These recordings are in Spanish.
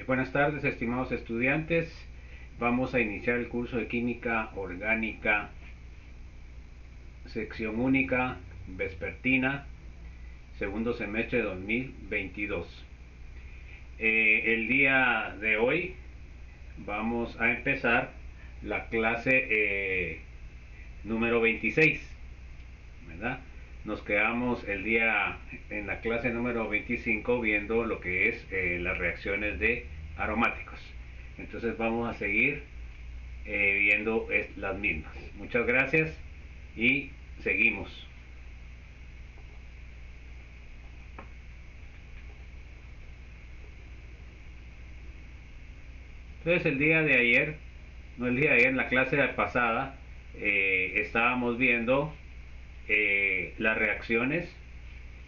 Buenas tardes, estimados estudiantes. Vamos a iniciar el curso de Química Orgánica, sección única, vespertina, segundo semestre de 2022. El día de hoy vamos a empezar la clase número 26, ¿verdad? Nos quedamos el día en la clase número 25 viendo lo que es las reacciones de aromáticos. Entonces vamos a seguir viendo las mismas. Muchas gracias y seguimos. Entonces el día de ayer, no el día de ayer, en la clase pasada, estábamos viendo las reacciones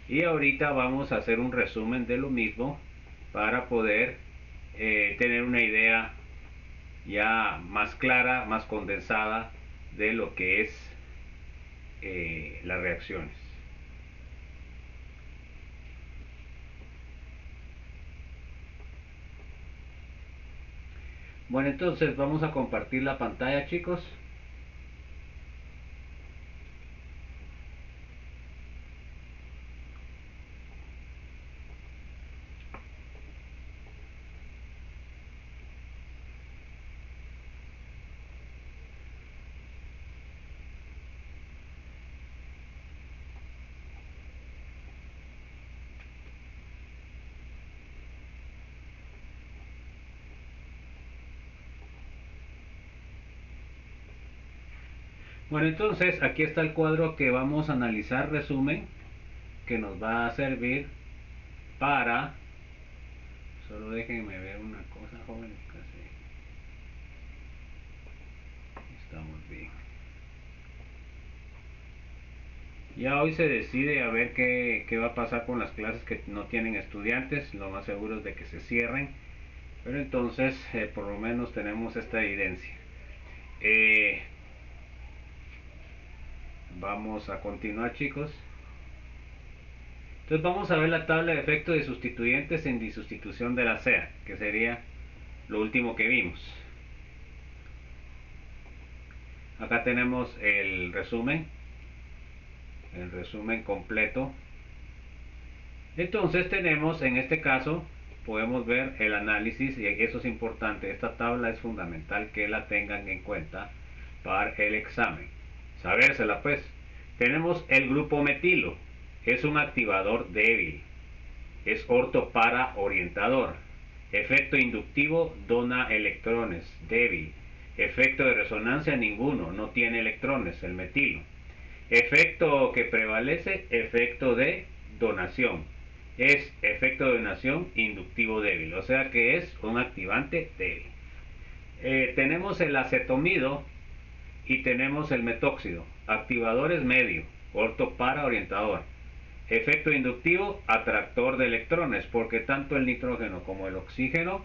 y ahorita vamos a hacer un resumen de lo mismo para poder tener una idea ya más clara, más condensada de lo que es las reacciones. Bueno, entonces vamos a compartir la pantalla, chicos. Bueno, entonces aquí está el cuadro que vamos a analizar, resumen, que nos va a servir para... Solo déjenme ver una cosa, jóvenes, casi estamos bien. Ya hoy se decide a ver qué va a pasar con las clases que no tienen estudiantes. Lo más seguro es de que se cierren, pero entonces por lo menos tenemos esta evidencia. Vamos a continuar, chicos. Entonces vamos a ver la tabla de efectos de sustituyentes en disustitución de la CEA, que sería lo último que vimos. Acá tenemos el resumen completo. Entonces tenemos, en este caso, podemos ver el análisis, y eso es importante. Esta tabla es fundamental que la tengan en cuenta para el examen. Sabérsela pues. Tenemos el grupo metilo. Es un activador débil. Es ortopara orientador. Efecto inductivo, dona electrones, débil. Efecto de resonancia, ninguno, no tiene electrones, el metilo. Efecto que prevalece, efecto de donación. Es efecto de donación inductivo débil, o sea que es un activante débil. Tenemos el acetomido y tenemos el metóxido. Activadores medio, ortopara orientador. Efecto inductivo, atractor de electrones, porque tanto el nitrógeno como el oxígeno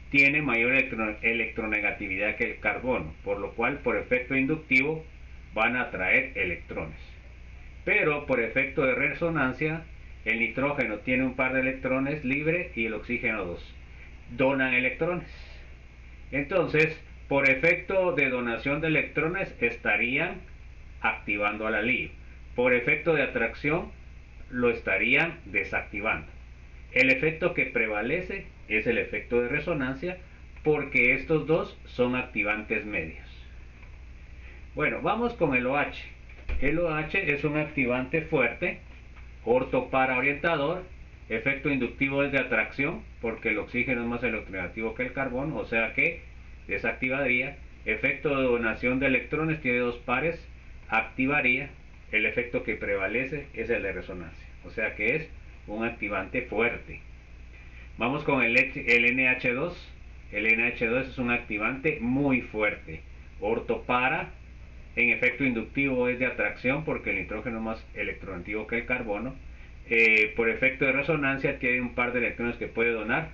tiene mayor electronegatividad que el carbono, por lo cual por efecto inductivo van a atraer electrones. Pero por efecto de resonancia, el nitrógeno tiene un par de electrones libre y el oxígeno dos. Donan electrones. Entonces, por efecto de donación de electrones estarían activando al alilo. Por efecto de atracción lo estarían desactivando. El efecto que prevalece es el efecto de resonancia porque estos dos son activantes medios. Bueno, vamos con el OH. El OH es un activante fuerte, ortopara orientador, efecto inductivo es de atracción porque el oxígeno es más electronegativo que el carbono, o sea que desactivaría. Efecto de donación de electrones, tiene dos pares, activaría. El efecto que prevalece es el de resonancia, o sea que es un activante fuerte. Vamos con el NH2. El NH2 es un activante muy fuerte, ortopara. En efecto inductivo es de atracción porque el nitrógeno es más electronegativo que el carbono. Por efecto de resonancia tiene un par de electrones que puede donar,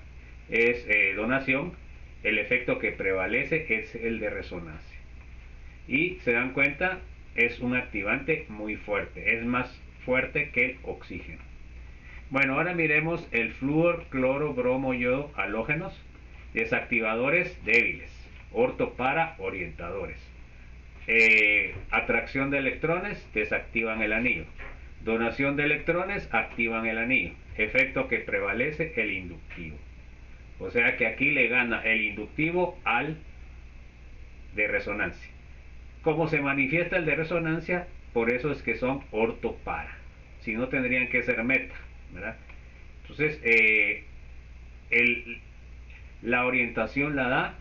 es donación. El efecto que prevalece es el de resonancia. Y se dan cuenta, es un activante muy fuerte, es más fuerte que el oxígeno. Bueno, ahora miremos el flúor, cloro, bromo, yodo, halógenos, desactivadores débiles, orto para orientadores. Atracción de electrones, desactivan el anillo. Donación de electrones, activan el anillo. Efecto que prevalece, el inductivo. O sea que aquí le gana el inductivo al de resonancia. ¿Cómo se manifiesta el de resonancia? Por eso es que son ortopara. Si no, tendrían que ser meta, ¿verdad? Entonces, el, la orientación la da,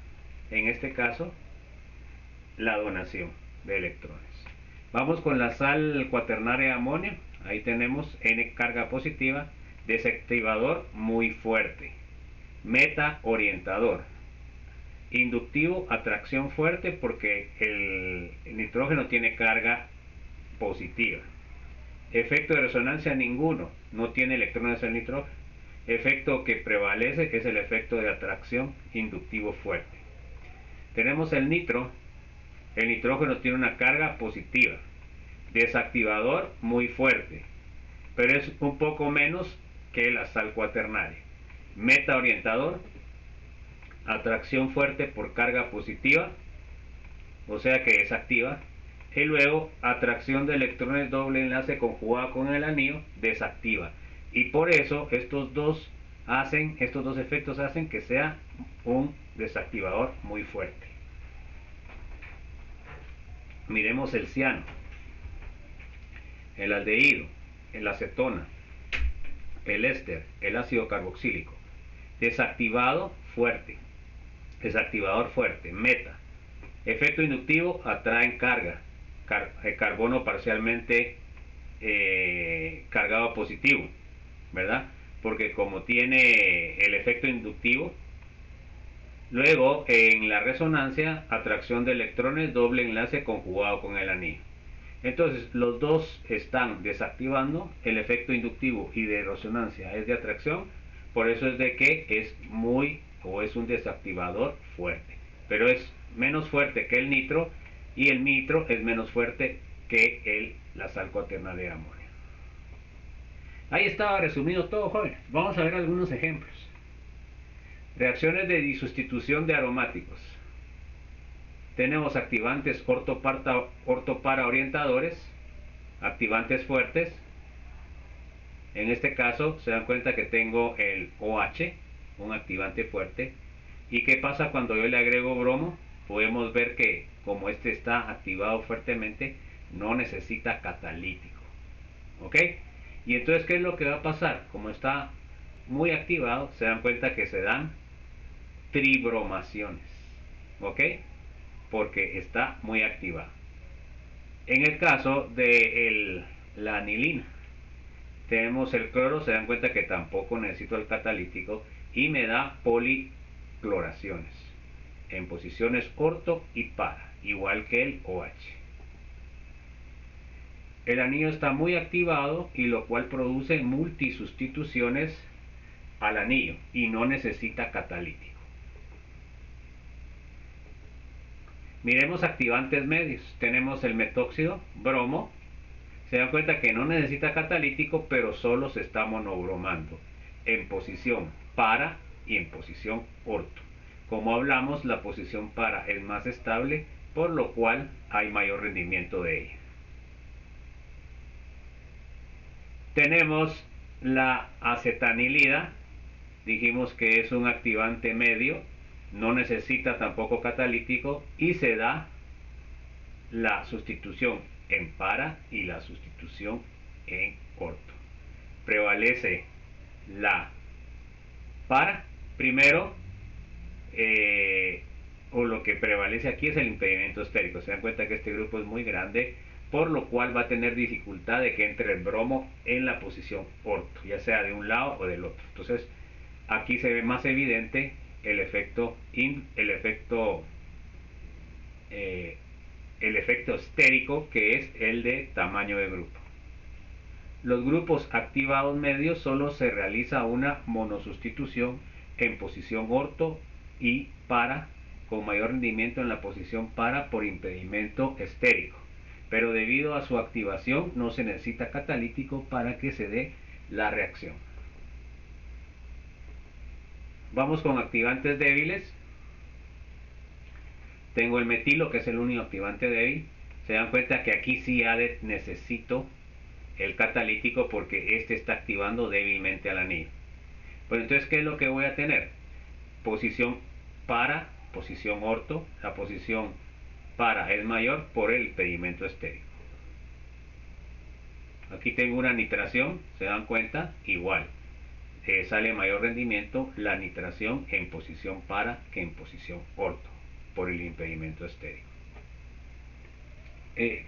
en este caso, la donación de electrones. Vamos con la sal cuaternaria de amonio. Ahí tenemos N carga positiva, desactivador muy fuerte, meta orientador, inductivo atracción fuerte porque el nitrógeno tiene carga positiva. Efecto de resonancia ninguno, no tiene electrones el nitrógeno. Efecto que prevalece es el efecto de atracción inductivo fuerte. Tenemos el nitrógeno tiene una carga positiva, desactivador muy fuerte, pero es un poco menos que la sal cuaternaria. Meta orientador, atracción fuerte por carga positiva, o sea que desactiva, y luego atracción de electrones doble enlace conjugada con el anillo, desactiva. Y por eso estos dos efectos hacen que sea un desactivador muy fuerte. Miremos el ciano, el aldehído, el acetona, el éster, el ácido carboxílico. Desactivado fuerte, desactivador fuerte, meta. Efecto inductivo, atraen carga, carbono parcialmente cargado positivo, ¿verdad? Porque como tiene el efecto inductivo, luego en la resonancia, atracción de electrones, doble enlace conjugado con el anillo. Entonces los dos están desactivando el efecto inductivo y de resonancia es de atracción, por eso es de que es es un desactivador fuerte, pero es menos fuerte que el nitro y el nitro es menos fuerte que la sal cuaternaria de amonio. Ahí estaba resumido todo, jóvenes. Vamos a ver algunos ejemplos. Reacciones de disustitución de aromáticos. Tenemos activantes ortopara orientadores, activantes fuertes. En este caso se dan cuenta que tengo el OH, un activante fuerte. ¿Y qué pasa cuando yo le agrego bromo? Podemos ver que como este está activado fuertemente, no necesita catalítico. ¿Ok? Y entonces, ¿qué es lo que va a pasar? Como está muy activado, se dan cuenta que se dan tribromaciones. ¿Ok? Porque está muy activado. En el caso de la anilina, tenemos el cloro, se dan cuenta que tampoco necesito el catalítico y me da policloraciones en posiciones orto y para, igual que el OH. El anillo está muy activado y lo cual produce multisustituciones al anillo y no necesita catalítico. Miremos activantes medios. Tenemos el metóxido, bromo. Se dan cuenta que no necesita catalítico, pero solo se está monobromando en posición para y en posición orto. Como hablamos, la posición para es más estable, por lo cual hay mayor rendimiento de ella. Tenemos la acetanilida, dijimos que es un activante medio, no necesita tampoco catalítico y se da la sustitución en para y la sustitución en orto. Prevalece la para, primero, o lo que prevalece aquí es el impedimento estérico. Se dan cuenta que este grupo es muy grande, por lo cual va a tener dificultad de que entre el bromo en la posición orto, ya sea de un lado o del otro. Entonces, aquí se ve más evidente el efecto estérico, que es el de tamaño de grupo. Los grupos activados medios solo se realiza una monosustitución en posición orto y para, con mayor rendimiento en la posición para por impedimento estérico, pero debido a su activación no se necesita catalítico para que se dé la reacción. Vamos con activantes débiles. Tengo el metilo, que es el único activante débil. Se dan cuenta que aquí sí necesito el catalítico porque este está activando débilmente al anillo. Pues entonces, ¿qué es lo que voy a tener? Posición para, posición orto. La posición para es mayor por el impedimento estérico. Aquí tengo una nitración, se dan cuenta, igual. Sale mayor rendimiento la nitración en posición para que en posición orto por el impedimento estérico.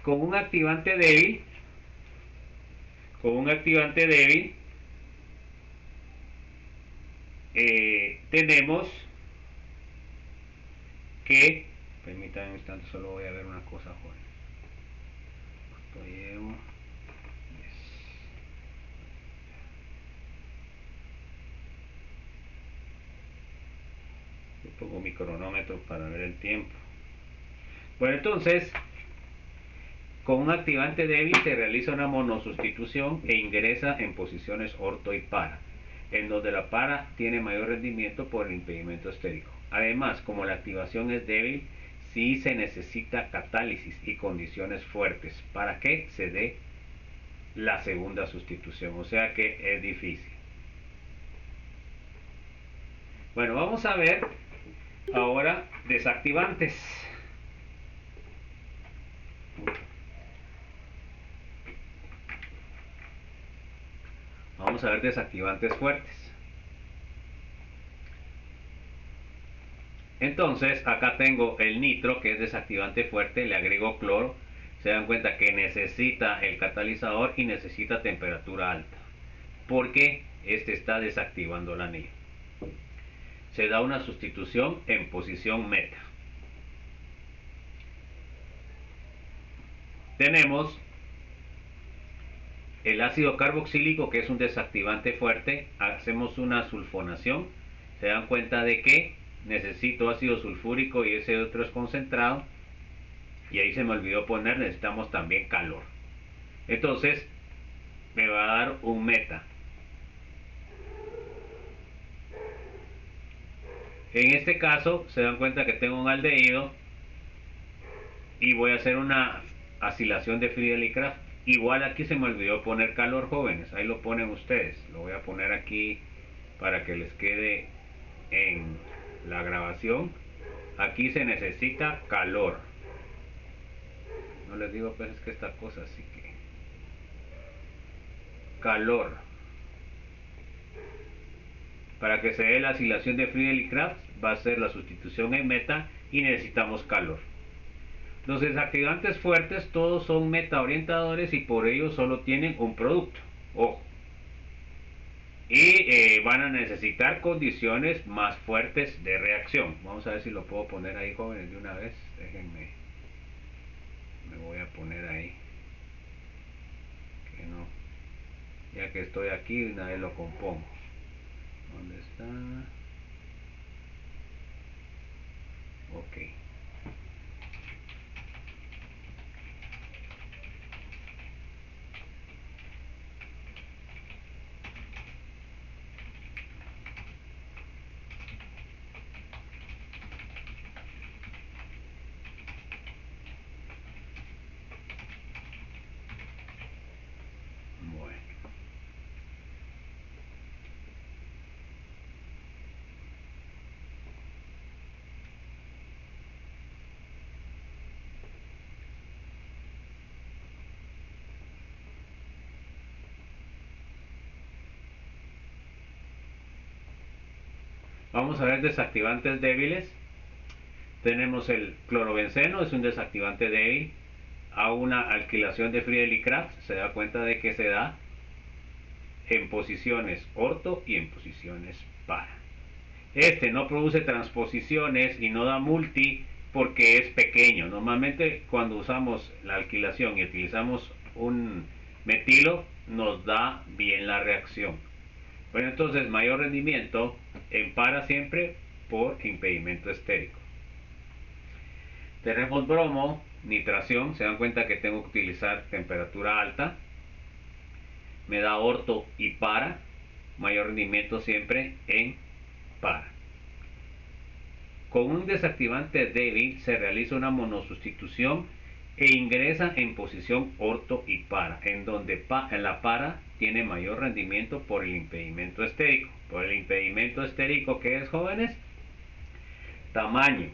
Con un activante débil, tenemos que, permítanme un instante, solo voy a ver una cosa, joven. Yo pongo mi cronómetro para ver el tiempo. Bueno, entonces, con un activante débil se realiza una monosustitución e ingresa en posiciones orto y para, en donde la para tiene mayor rendimiento por el impedimento estérico. Además, como la activación es débil, sí se necesita catálisis y condiciones fuertes para que se dé la segunda sustitución, o sea que es difícil. Bueno, vamos a ver ahora desactivantes. Vamos a ver desactivantes fuertes. Entonces, acá tengo el nitro, que es desactivante fuerte, le agrego cloro. Se dan cuenta que necesita el catalizador y necesita temperatura alta, porque este está desactivando el anillo. Se da una sustitución en posición meta. Tenemos el ácido carboxílico, que es un desactivante fuerte. Hacemos una sulfonación. Se dan cuenta de que necesito ácido sulfúrico y ese otro es concentrado. Y ahí se me olvidó poner, necesitamos también calor. Entonces me va a dar un meta. En este caso se dan cuenta que tengo un aldehído y voy a hacer una acilación de Friedel-Crafts. Igual aquí se me olvidó poner calor, jóvenes, ahí lo ponen ustedes. Lo voy a poner aquí para que les quede en la grabación. Aquí se necesita calor. No les digo pues es que esta cosa, así que calor. Para que se dé la acilación de Friedel-Crafts va a ser la sustitución en meta y necesitamos calor. Los desactivantes fuertes todos son meta orientadores y por ello solo tienen un producto. Ojo. Y van a necesitar condiciones más fuertes de reacción. Vamos a ver si lo puedo poner ahí, jóvenes, de una vez. Déjenme. Me voy a poner ahí. Que no. Ya que estoy aquí, una vez lo compongo. ¿Dónde está? Ok. Bueno. Vamos a ver desactivantes débiles. Tenemos el clorobenceno, es un desactivante débil. A una alquilación de Friedel-Crafts se da cuenta de que se da en posiciones orto y en posiciones para. Este no produce transposiciones y no da multi porque es pequeño. Normalmente cuando usamos la alquilación y utilizamos un metilo nos da bien la reacción. Bueno, entonces mayor rendimiento en para siempre por impedimento estérico. Tenemos bromo, nitración, se dan cuenta que tengo que utilizar temperatura alta. Me da orto y para, mayor rendimiento siempre en para. Con un desactivante débil se realiza una monosustitución e ingresa en posición orto y para, en donde la para tiene mayor rendimiento por el impedimento estérico. Por el impedimento estérico, ¿qué es, jóvenes? Tamaño.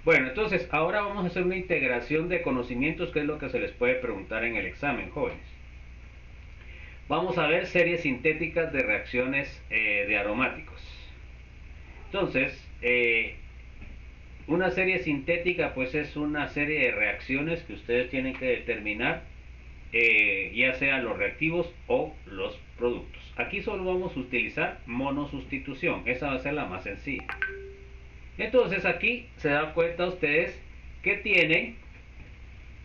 Bueno, entonces ahora vamos a hacer una integración de conocimientos, que es lo que se les puede preguntar en el examen, jóvenes. Vamos a ver series sintéticas de reacciones de aromáticos. Entonces, una serie sintética pues es una serie de reacciones que ustedes tienen que determinar, ya sea los reactivos o los productos. Aquí solo vamos a utilizar monosustitución, esa va a ser la más sencilla. Entonces aquí se dan cuenta ustedes que tienen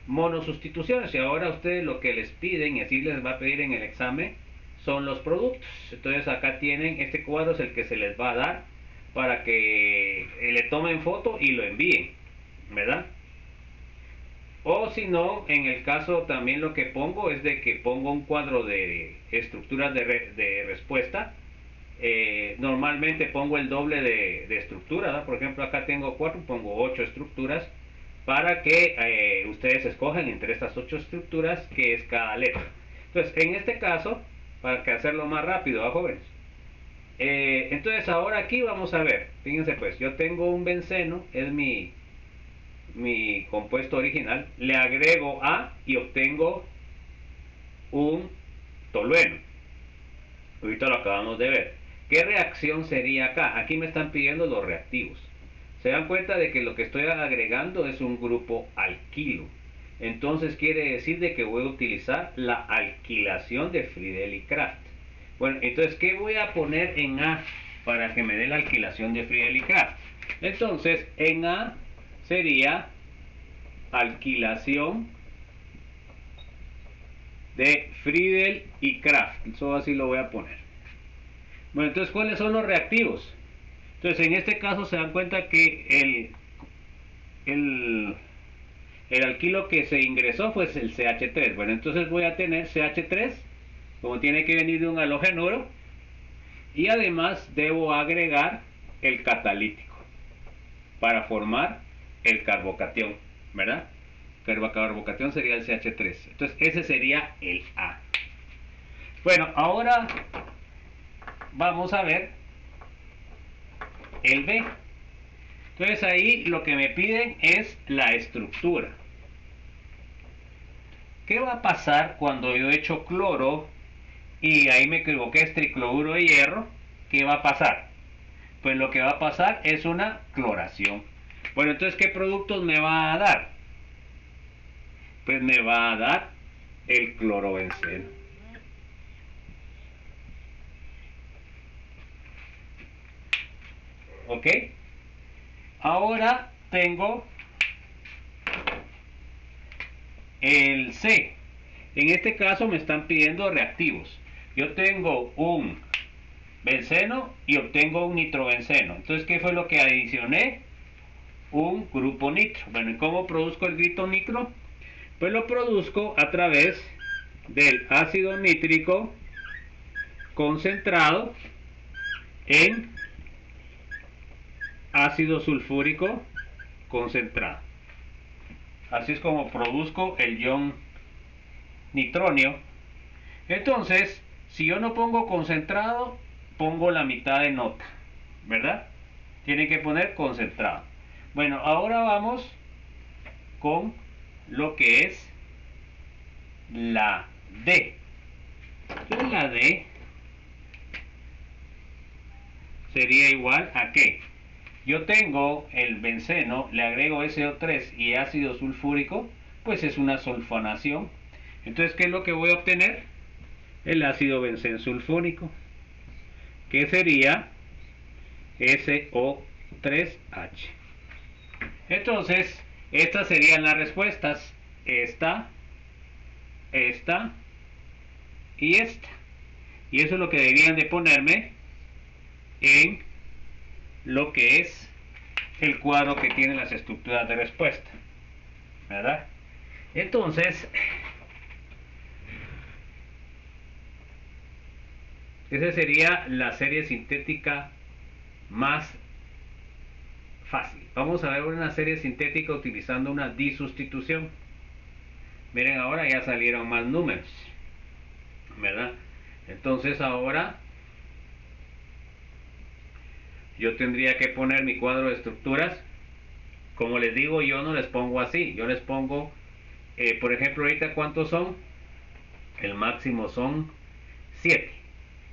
monosustituciones, y ahora ustedes lo que les piden, y así les va a pedir en el examen, son los productos. Entonces acá tienen, este cuadro es el que se les va a dar para que le tomen foto y lo envíen, ¿verdad? O si no, en el caso también lo que pongo es de que pongo un cuadro de estructuras de respuesta. Normalmente pongo el doble de estructura, ¿verdad? Por ejemplo, acá tengo 4, pongo 8 estructuras para que ustedes escojan entre estas 8 estructuras que es cada letra. Entonces, en este caso, para que hacerlo más rápido, jóvenes. Entonces, ahora aquí vamos a ver, fíjense pues, yo tengo un benceno, es mi compuesto original, le agrego A y obtengo un tolueno. Ahorita lo acabamos de ver. ¿Qué reacción sería acá? Aquí me están pidiendo los reactivos. Se dan cuenta de que lo que estoy agregando es un grupo alquilo. Entonces quiere decir de que voy a utilizar la alquilación de Friedel y Crafts. Bueno, entonces, ¿qué voy a poner en A para que me dé la alquilación de Friedel y Crafts? Entonces, en A sería alquilación de Friedel y Crafts. Eso así lo voy a poner. Bueno, entonces, ¿cuáles son los reactivos? Entonces, en este caso se dan cuenta que el alquilo que se ingresó fue el CH3. Bueno, entonces voy a tener CH3, como tiene que venir de un halogénuro, y además debo agregar el catalítico para formar el carbocatión, ¿verdad? Carbocatión sería el CH3. Entonces, ese sería el A. Bueno, ahora vamos a ver el B. Entonces ahí lo que me piden es la estructura. ¿Qué va a pasar cuando yo echo cloro y ahí me equivoqué, es tricloruro de hierro? ¿Qué va a pasar? Pues lo que va a pasar es una cloración. Bueno, entonces, ¿qué productos me va a dar? Pues me va a dar el clorobenceno. ¿Ok? Ahora tengo el C. En este caso me están pidiendo reactivos. Yo tengo un benceno y obtengo un nitrobenceno. Entonces, ¿qué fue lo que adicioné? Un grupo nitro. Bueno, ¿y cómo produzco el grupo nitro? Pues lo produzco a través del ácido nítrico concentrado en ácido sulfúrico concentrado. Así es como produzco el ion nitronio. Entonces, si yo no pongo concentrado, pongo la mitad de nota, ¿verdad? Tienen que poner concentrado. Bueno, ahora vamos con lo que es la D. Entonces, la D sería igual a que yo tengo el benceno, le agrego SO3 y ácido sulfúrico, pues es una sulfonación. Entonces, ¿qué es lo que voy a obtener? El ácido benzensulfónico, que sería SO3H. Entonces, estas serían las respuestas. Esta y esta. Y eso es lo que deberían de ponerme en lo que es el cuadro que tiene las estructuras de respuesta, ¿verdad? Entonces, esa sería la serie sintética más fácil. Vamos a ver una serie sintética utilizando una disustitución. Miren, ahora ya salieron más números, ¿verdad? Entonces ahora yo tendría que poner mi cuadro de estructuras. Como les digo, yo no les pongo así, yo les pongo, por ejemplo, ahorita ¿cuántos son? El máximo son 7.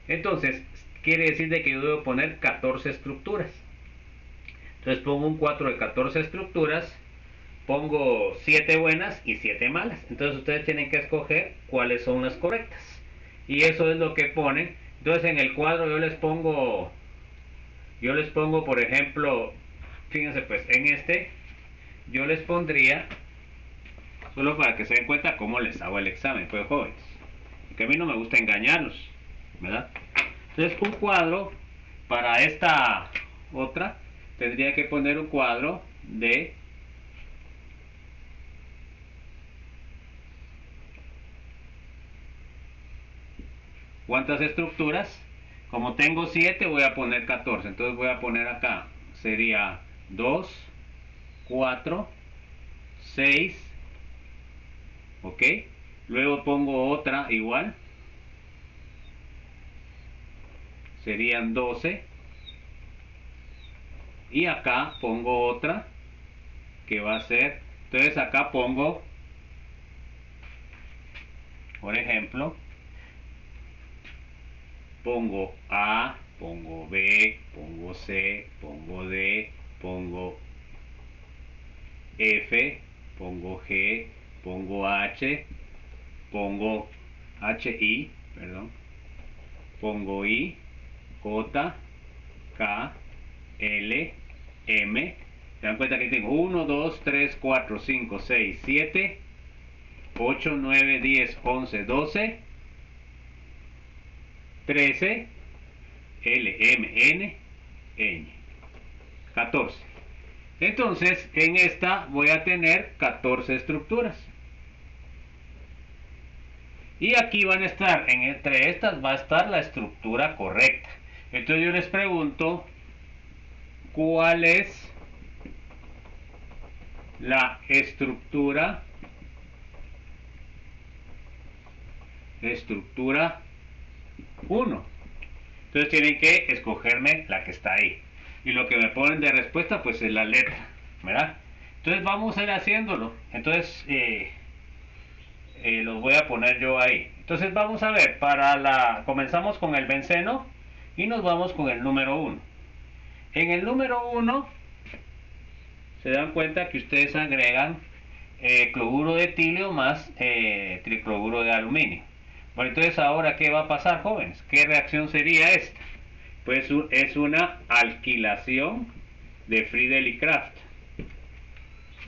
Entonces, quiere decir de que yo debo poner 14 estructuras. Entonces pongo un 4 de 14 estructuras, pongo 7 buenas y 7 malas. Entonces ustedes tienen que escoger cuáles son las correctas. Y eso es lo que ponen. Entonces en el cuadro yo les pongo, por ejemplo, fíjense pues, en este yo les pondría, solo para que se den cuenta cómo les hago el examen, pues jóvenes, porque a mí no me gusta engañarlos, ¿verdad? Entonces un cuadro para esta otra tendría que poner un cuadro de ¿cuántas estructuras? Como tengo 7 voy a poner 14, entonces voy a poner acá, sería 2, 4, 6, ok, luego pongo otra igual, serían 12, y acá pongo otra que va a ser, entonces acá pongo, por ejemplo, pongo A, pongo B, pongo C, pongo D, pongo F, pongo G, pongo H, pongo HI, perdón, pongo I, J, K, L, M. Se dan cuenta que tengo 1, 2, 3, 4, 5, 6, 7, 8, 9, 10, 11, 12, 13, L, M, N, Ñ, 14. Entonces, en esta voy a tener 14 estructuras. Y aquí van a estar, entre estas va a estar la estructura correcta. Entonces yo les pregunto, ¿cuál es la estructura 1? Entonces tienen que escogerme la que está ahí. Y lo que me ponen de respuesta pues es la letra, ¿verdad? Entonces vamos a ir haciéndolo. Entonces los voy a poner yo ahí. Entonces vamos a ver, comenzamos con el benceno y nos vamos con el número 1. En el número 1 se dan cuenta que ustedes agregan cloruro de etilio más tricloruro de aluminio. Bueno, entonces ahora ¿qué va a pasar, jóvenes? ¿Qué reacción sería esta? Pues es una alquilación de Friedel y Kraft.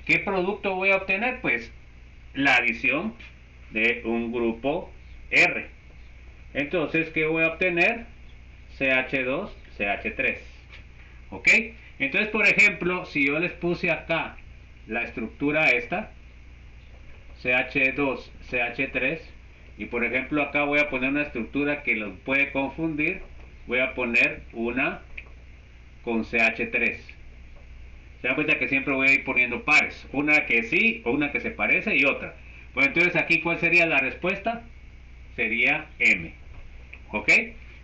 ¿Qué producto voy a obtener? Pues la adición de un grupo R. Entonces, ¿qué voy a obtener? CH2, CH3. ¿Ok? Entonces, por ejemplo, si yo les puse acá la estructura esta, CH2, CH3, y por ejemplo acá voy a poner una estructura que los puede confundir, voy a poner una con CH3. Se dan cuenta que siempre voy a ir poniendo pares, una que sí, o una que se parece y otra. Pues entonces aquí, ¿cuál sería la respuesta? Sería M. ¿Ok?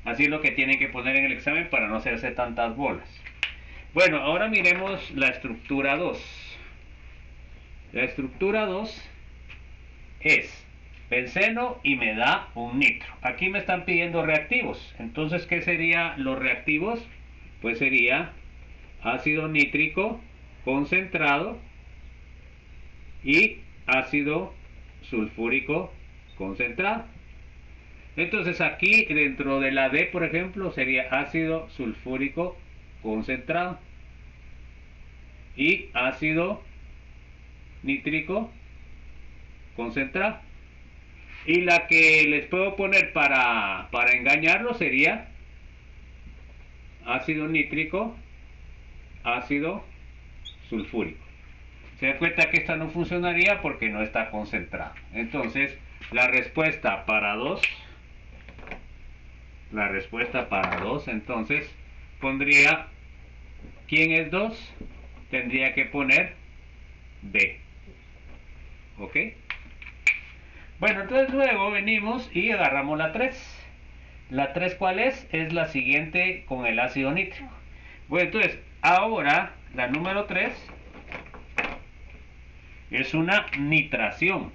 Así es lo que tienen que poner en el examen para no hacerse tantas bolas. Bueno, ahora miremos la estructura 2. La estructura 2 es benceno y me da un nitro. Aquí me están pidiendo reactivos. Entonces, ¿qué serían los reactivos? Pues sería ácido nítrico concentrado y ácido sulfúrico concentrado. Entonces aquí dentro de la D, por ejemplo, sería ácido sulfúrico concentrado y ácido nítrico concentrado. Y la que les puedo poner para engañarlo sería ácido nítrico, ácido sulfúrico. Se dan cuenta que esta no funcionaría porque no está concentrada. Entonces, la respuesta para 2, entonces, pondría, ¿quién es 2? tendría que poner B. ¿Ok? Bueno, entonces luego venimos y agarramos la 3. ¿La 3 cuál es? Es la siguiente con el ácido nítrico. Bueno, entonces, ahora la número 3 es una nitración,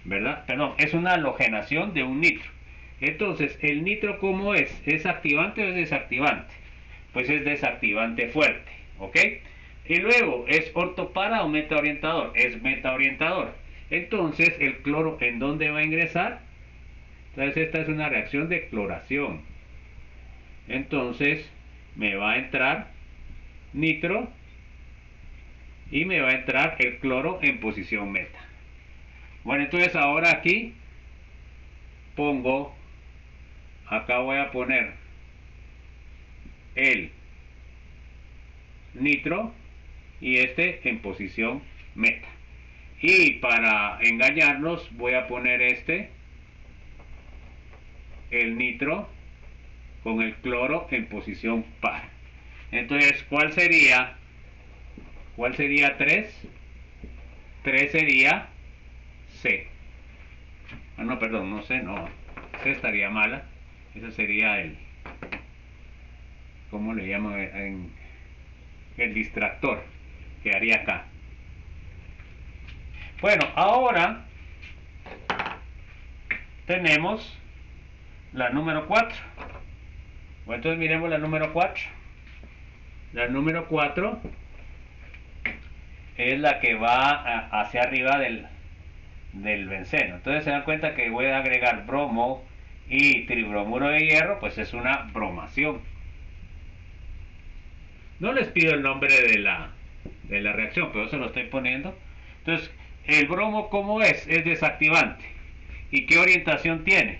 ¿verdad? Perdón, es una halogenación de un nitro. Entonces, ¿el nitro cómo es? ¿Es activante o es desactivante? Pues es desactivante fuerte, ¿ok? Y luego, ¿es ortopara o metaorientador? Es metaorientador. Entonces, ¿el cloro en dónde va a ingresar? Entonces, esta es una reacción de cloración. Entonces, me va a entrar nitro y me va a entrar el cloro en posición meta. Bueno, entonces ahora aquí pongo, acá voy a poner el nitro y este en posición meta. Y para engañarnos voy a poner el nitro con el cloro en posición par. Entonces, ¿cuál sería? ¿Cuál sería 3? 3 sería C. Ah, no, perdón, no C, no. C estaría mala. Ese sería ¿cómo le llamo? El distractor que haría acá. Bueno, ahora tenemos la número 4. Bueno, entonces miremos la número 4. La número 4 es la que va hacia arriba del benceno. Entonces se dan cuenta que voy a agregar bromo y tribromuro de hierro, pues es una bromación. No les pido el nombre de la reacción, pero se lo estoy poniendo. Entonces, el bromo, ¿cómo es? Es desactivante. ¿Y qué orientación tiene?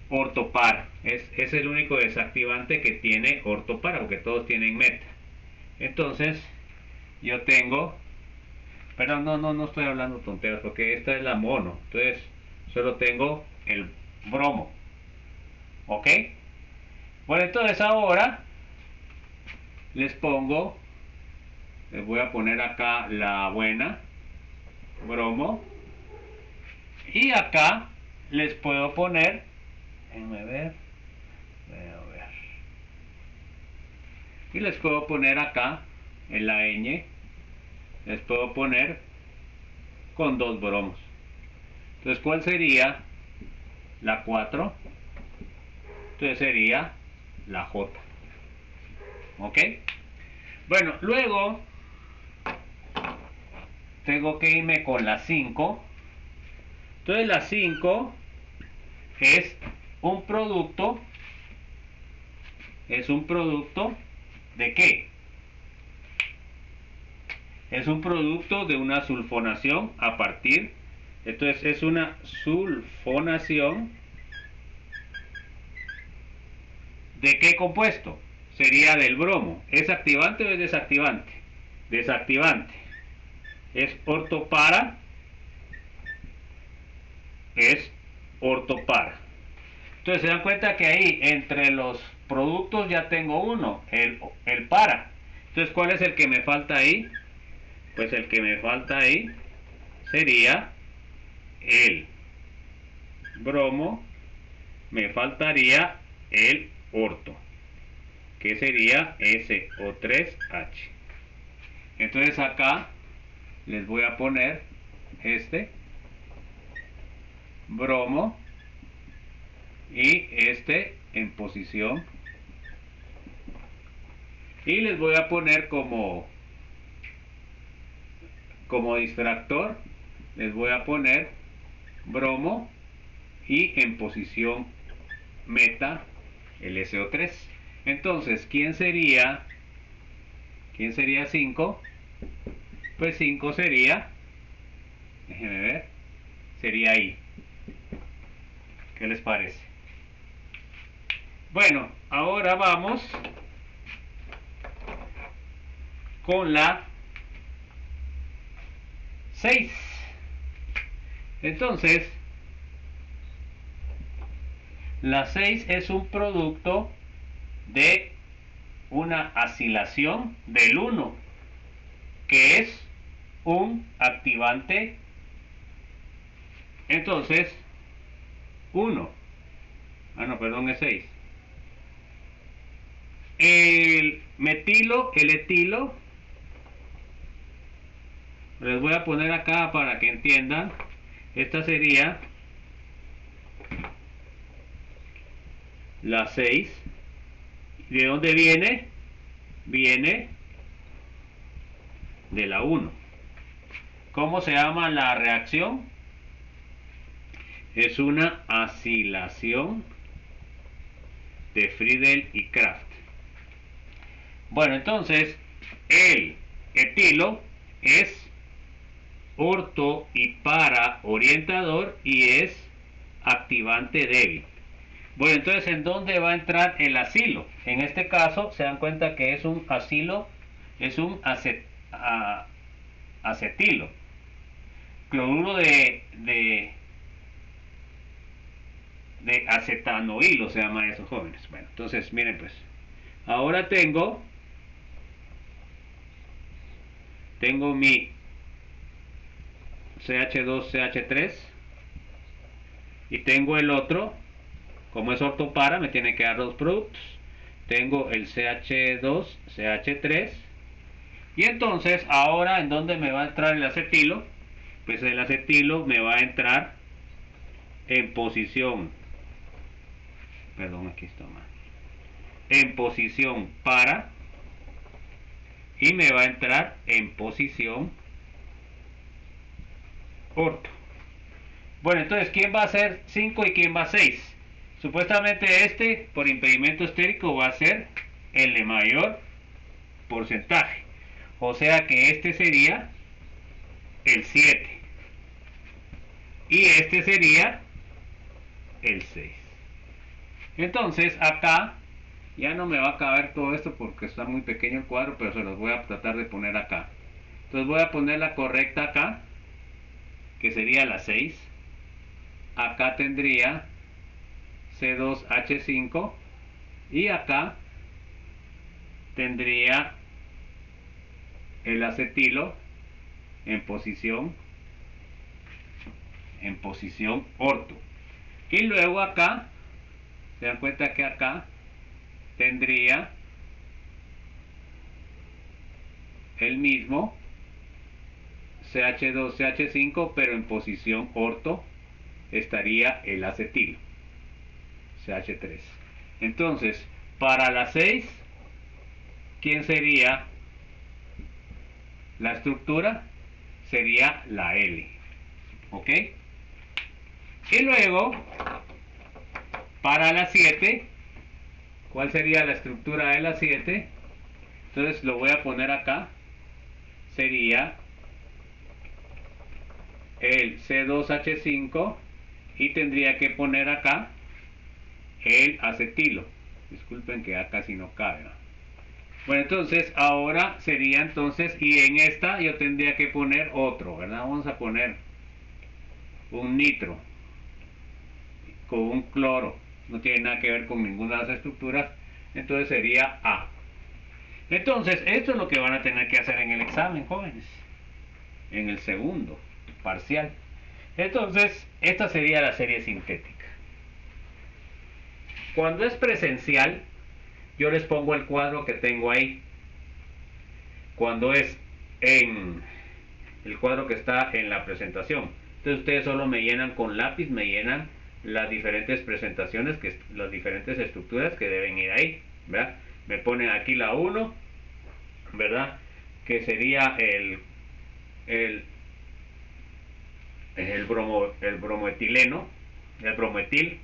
Ortopara. Es el único desactivante que tiene ortopara, porque todos tienen meta. Entonces, yo tengo... Pero no estoy hablando tonteras, porque esta es la mono. Entonces, solo tengo el bromo. ¿Ok? Bueno, entonces ahora les voy a poner acá la buena, bromo. Y acá les puedo poner, déjenme ver, a ver. Y les puedo poner acá, en la ñ, les puedo poner con 2 bromos. Entonces, ¿cuál sería la 4? Entonces sería la J. ¿Ok? Bueno, luego tengo que irme con la 5. Entonces la 5 es un producto. ¿Es un producto de qué? Es un producto de una sulfonación a partir. Entonces es una sulfonación. ¿De qué compuesto? Sería del bromo. ¿Es activante o es desactivante? Desactivante. Es ortopara. Es ortopara. Entonces se dan cuenta que ahí entre los productos ya tengo uno, el para. Entonces, ¿cuál es el que me falta ahí? Pues el que me falta ahí sería el bromo. Me faltaría el orto, que sería SO3H. Entonces acá les voy a poner bromo y en posición, y les voy a poner como distractor, les voy a poner bromo y en posición meta el SO3. Entonces, ¿quién sería 5? Pues 5 sería, déjenme ver, sería I. ¿Qué les parece? Bueno, ahora vamos con la 6. Entonces, la 6 es un producto de una acilación del 1. que es un activante. Entonces, 1. No, perdón, es 6. El metilo, el etilo, les voy a poner acá para que entiendan. Esta sería la 6. ¿De dónde viene? Viene de la 1. ¿Cómo se llama la reacción? Es una acilación de Friedel y Kraft. Bueno, entonces el etilo es orto y para orientador y es activante débil. Bueno, entonces, ¿en dónde va a entrar el acilo? En este caso, se dan cuenta que es un acilo, es un acetilo. Cloruro de acetanoilo se llama eso, jóvenes. Bueno, entonces, miren pues. Ahora tengo mi CH2CH3 y tengo el otro. Como es ortopara, me tiene que dar dos productos. Tengo el CH2CH3 y entonces ahora, ¿en dónde me va a entrar el acetilo? Pues el acetilo me va a entrar en posición, perdón, aquí está mal, en posición para, y me va a entrar en posición orto. Bueno, entonces, ¿quién va a ser 5 y quién va a 6? Supuestamente este, por impedimento estérico, va a ser el de mayor porcentaje. O sea que este sería el 7. Y este sería el 6. Entonces, acá ya no me va a caber todo esto porque está muy pequeño el cuadro, pero se los voy a tratar de poner acá. Entonces voy a poner la correcta acá, que sería la 6. Acá tendría C2H5 y acá tendría el acetilo en posición orto. Y luego acá, se dan cuenta que acá tendría el mismo CH2CH5, pero en posición orto estaría el acetilo, CH3. Entonces, para la 6, ¿quién sería la estructura? Sería la L. ¿Ok? Y luego, para la 7, ¿cuál sería la estructura de la 7? Entonces lo voy a poner acá. Sería el C2H5 y tendría que poner acá el acetilo. Disculpen que acá casi no cabe. Bueno, entonces ahora sería entonces, y en esta yo tendría que poner otro, ¿verdad? Vamos a poner un nitro con un cloro. No tiene nada que ver con ninguna de las estructuras. Entonces sería A. Entonces, esto es lo que van a tener que hacer en el examen, jóvenes. En el segundo parcial. Entonces, esta sería la serie sintética. Cuando es presencial, yo les pongo el cuadro que tengo ahí. Cuando es en el cuadro que está en la presentación. Entonces ustedes solo me llenan con lápiz, me llenan las diferentes presentaciones, las diferentes estructuras que deben ir ahí, ¿verdad? Me ponen aquí la 1, ¿verdad? Que sería el bromoetileno, el bromoetil,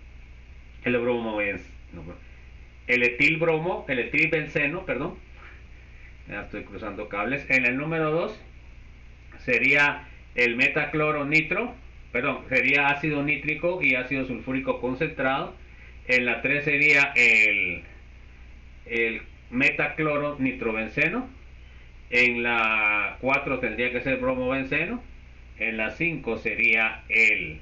el bromo, no, el etilbromo, el etilbenceno, perdón, ya estoy cruzando cables. En el número 2 sería el metacloronitro, perdón, sería ácido nítrico y ácido sulfúrico concentrado. En la 3 sería el metacloronitrobenceno. En la 4 tendría que ser bromobenceno. En la 5 sería el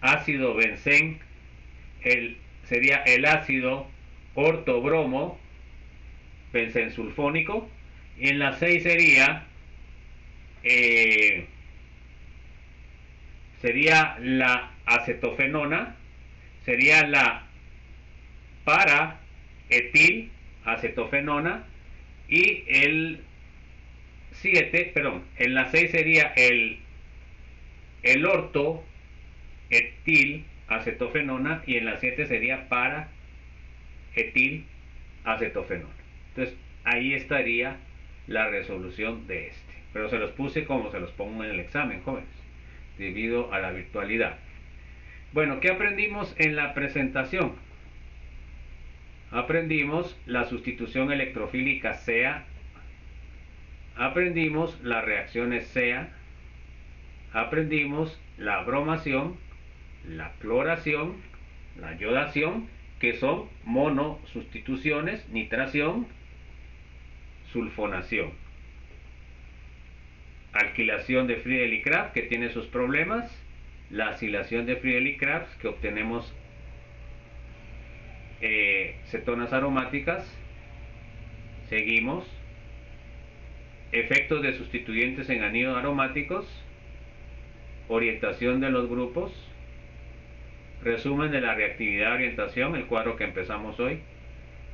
ácido bencén, sería el ácido ortobromo bencensulfónico. Y en la 6 sería sería la acetofenona, sería la para etil acetofenona, y el 7, perdón, en la 6 sería el orto etil acetofenona, y en la 7 sería para etil acetofenona. Entonces ahí estaría la resolución de este, pero se los puse como se los pongo en el examen, jóvenes, debido a la virtualidad. Bueno, ¿qué aprendimos en la presentación? Aprendimos la sustitución electrofílica SEA, aprendimos las reacciones SEA, aprendimos la bromación, la cloración, la yodación, que son monosustituciones, nitración, sulfonación. Alquilación de Friedel y Krafft, que tiene sus problemas, la acilación de Friedel y Krafft, que obtenemos cetonas aromáticas. Seguimos. Efectos de sustituyentes en anillos aromáticos, orientación de los grupos, resumen de la reactividad de orientación, el cuadro que empezamos hoy,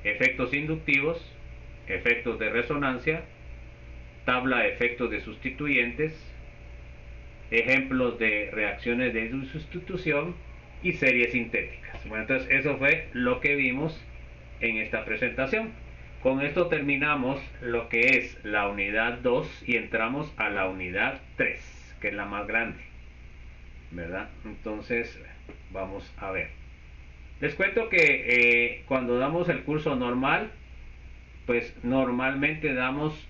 efectos inductivos, efectos de resonancia, tabla de efectos de sustituyentes, ejemplos de reacciones de sustitución y series sintéticas. Bueno, entonces eso fue lo que vimos en esta presentación. Con esto terminamos lo que es la unidad 2 y entramos a la unidad 3, que es la más grande, ¿verdad? Entonces vamos a ver. Les cuento que cuando damos el curso normal, pues normalmente damos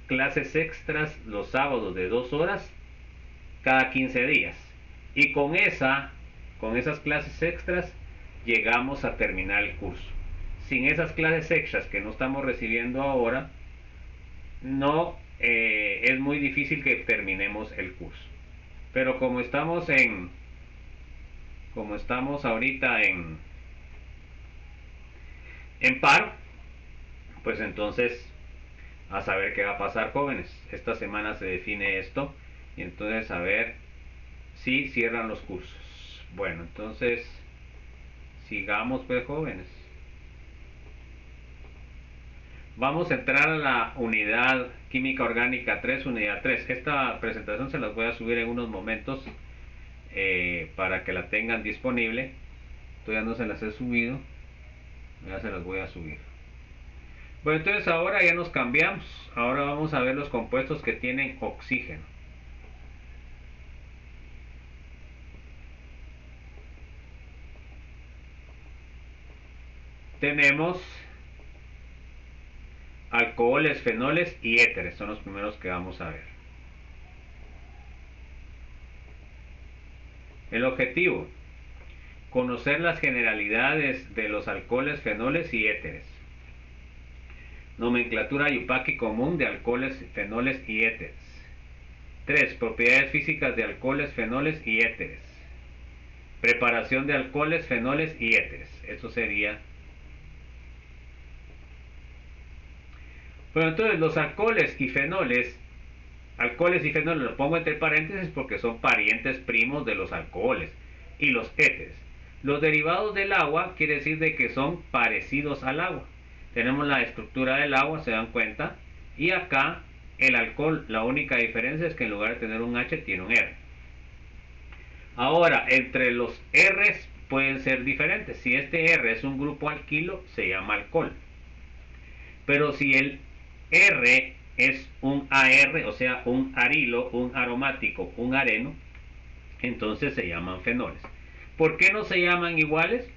clases extras los sábados de 2 horas cada 15 días. Y con esas clases extras llegamos a terminar el curso. Sin esas clases extras que no estamos recibiendo ahora, no es muy difícil que terminemos el curso. Pero como estamos ahorita en paro, pues entonces a saber qué va a pasar, jóvenes. Esta semana se define esto y entonces a ver si cierran los cursos. Bueno, entonces sigamos, pues, jóvenes. Vamos a entrar a la unidad química orgánica 3, unidad 3. Esta presentación se las voy a subir en unos momentos para que la tengan disponible. Todavía no se las he subido, ya se las voy a subir. Bueno, entonces ahora ya nos cambiamos. Ahora vamos a ver los compuestos que tienen oxígeno. Tenemos alcoholes, fenoles y éteres, son los primeros que vamos a ver. El objetivo: conocer las generalidades de los alcoholes, fenoles y éteres. Nomenclatura Yupaki común de alcoholes, fenoles y éteres. 3. Propiedades físicas de alcoholes, fenoles y éteres. Preparación de alcoholes, fenoles y éteres. Eso sería. Bueno, entonces los alcoholes y fenoles lo pongo entre paréntesis porque son parientes primos de los alcoholes. Y los éteres. Los derivados del agua quiere decir de que son parecidos al agua. Tenemos la estructura del agua, se dan cuenta. Y acá el alcohol, la única diferencia es que en lugar de tener un H tiene un R. Ahora, entre los R's pueden ser diferentes. Si este R es un grupo alquilo, se llama alcohol. Pero si el R es un AR, o sea, un arilo, un aromático, un areno, entonces se llaman fenoles. ¿Por qué no se llaman iguales?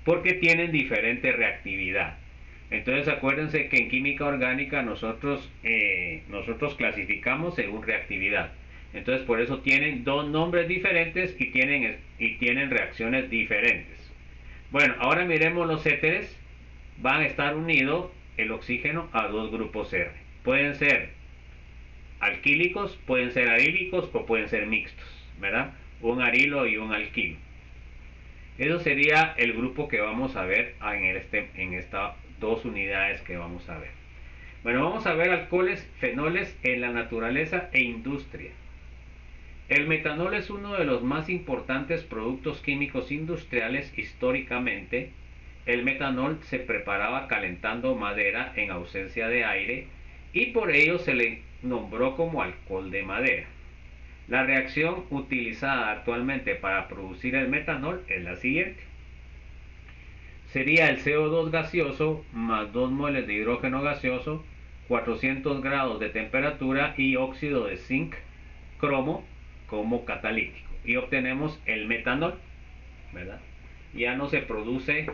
Porque tienen diferente reactividad. Entonces acuérdense que en química orgánica nosotros clasificamos según reactividad. Entonces por eso tienen dos nombres diferentes y tienen reacciones diferentes. Bueno, ahora miremos los éteres. Van a estar unidos el oxígeno a dos grupos R. Pueden ser alquílicos, pueden ser arílicos o pueden ser mixtos, ¿verdad? Un arilo y un alquilo. Eso sería el grupo que vamos a ver en estas dos unidades que vamos a ver. Bueno, vamos a ver alcoholes, fenoles en la naturaleza e industria. El metanol es uno de los más importantes productos químicos industriales históricamente. El metanol se preparaba calentando madera en ausencia de aire y por ello se le nombró como alcohol de madera. La reacción utilizada actualmente para producir el metanol es la siguiente. Sería el CO2 gaseoso más 2 moles de hidrógeno gaseoso, 400 grados de temperatura y óxido de zinc, cromo como catalítico. Y obtenemos el metanol, ¿verdad? Ya no se produce,